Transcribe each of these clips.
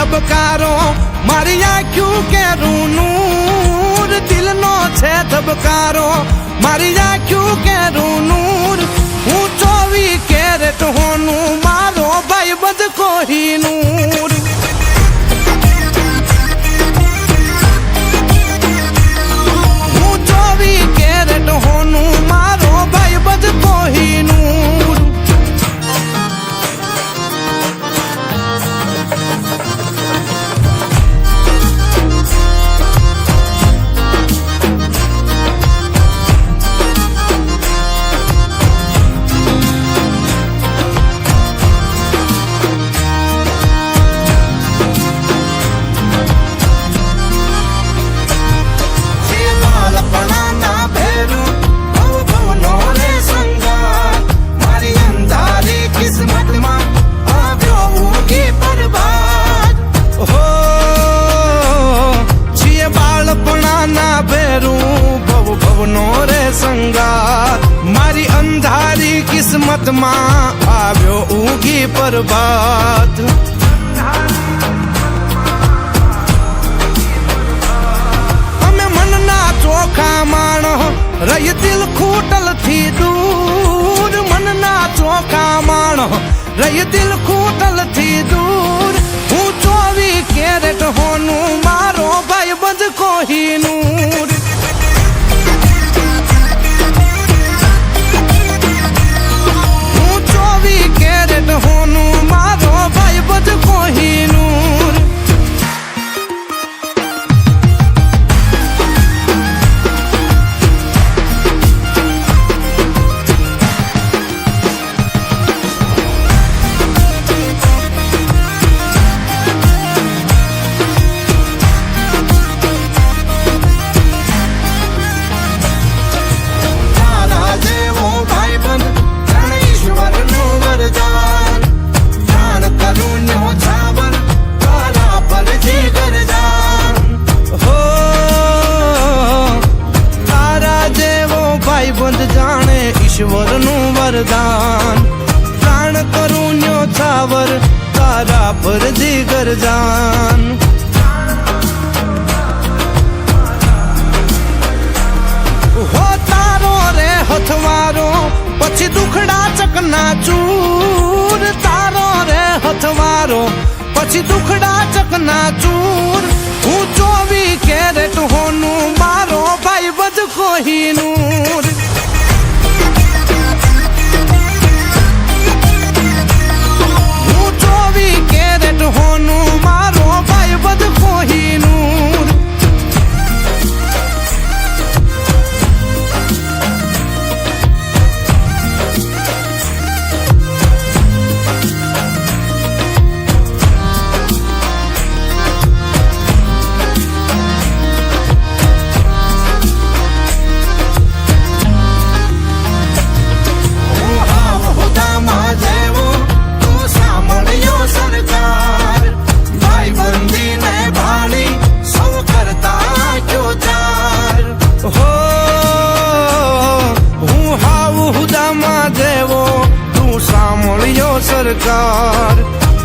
ધબકારો મારી આંખ્યું કેરું નૂર દિલનો છે ધબકારો મારી આંખ્યું કેરું નૂર હું 24 કેરેટ હોનું મારો ભાઈ બધ કોહિનૂર હું 24 કેરેટ હોનું મારો ભાઈ બધ કોહિનૂર મારી અંધારી કિસ્મતમાં આવ્યો ઊંઘી પ્રભાત અમે મનના ચોખા માણો રહી દિલ ખૂટલ થી દૂર મનના ચોખા માણો રહી દિલ ખૂટલ થી દૂર હું 24 કેરેટ હોનું મારો ભાઈ બધ કોહિનૂર કેરેટ હોનું મારો ભાઈ બધ કોહિનૂર ઈશ્વરનું વરદાન પ્રાણ કરું ન્યોછાવર તારા પર જીગર જાન હો તારો રે હથવારો પછી દુખડા ચકના ચૂર તારો રે હથવારો પછી દુખડા ચકના ચૂર હું 24 કેરેટ હોનું મારો ભાઈ બધ કોહિનૂર કેરેટ હોનું મારો ભાઈ બધ કોહિનૂર સરકાર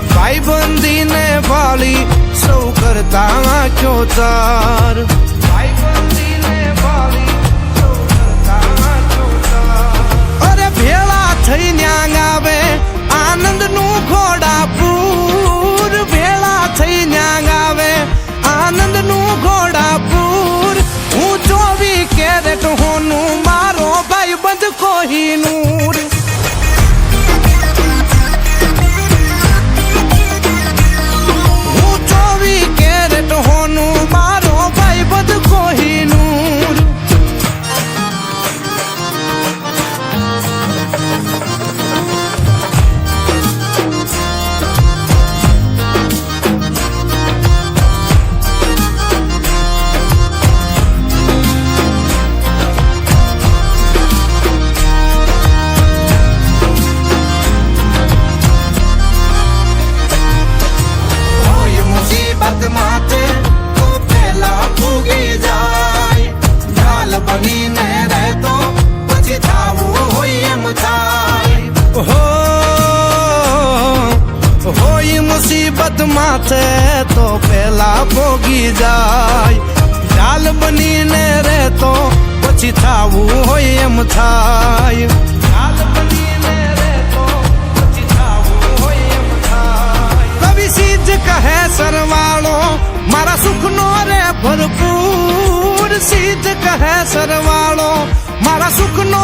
ભાઈબંધીને ભાળી સૌ કરતા આંખ્યો તાર ભાઈબંધીને ભાળી સૌ કરતા આંખ્યો તાર અરે ભેળા થઈ ન્યાંગ આવે આનંદનું ઘોડાપૂર ભેળા થઈ ન્યાંગ આવે આનંદનું ઘોડાપૂર હું 24 કેરેટ હોનું મારો ભાઈ બધ કોહિનૂર હોનું મારો ભાઈ બધ કોહિનૂર માથે તો પેલા ભોગી જાય. ઢાલ બનીને રહેતો પછી થાવું હોય એમ થાય. ઢાલ બનીને રહેતો પછી થાવું હોય એમ થાય. કવિ સીજ કહે સરવાળો મારા સુખનો રે ભરપૂર. સીજ કહે સરવાળો મારા સુખનો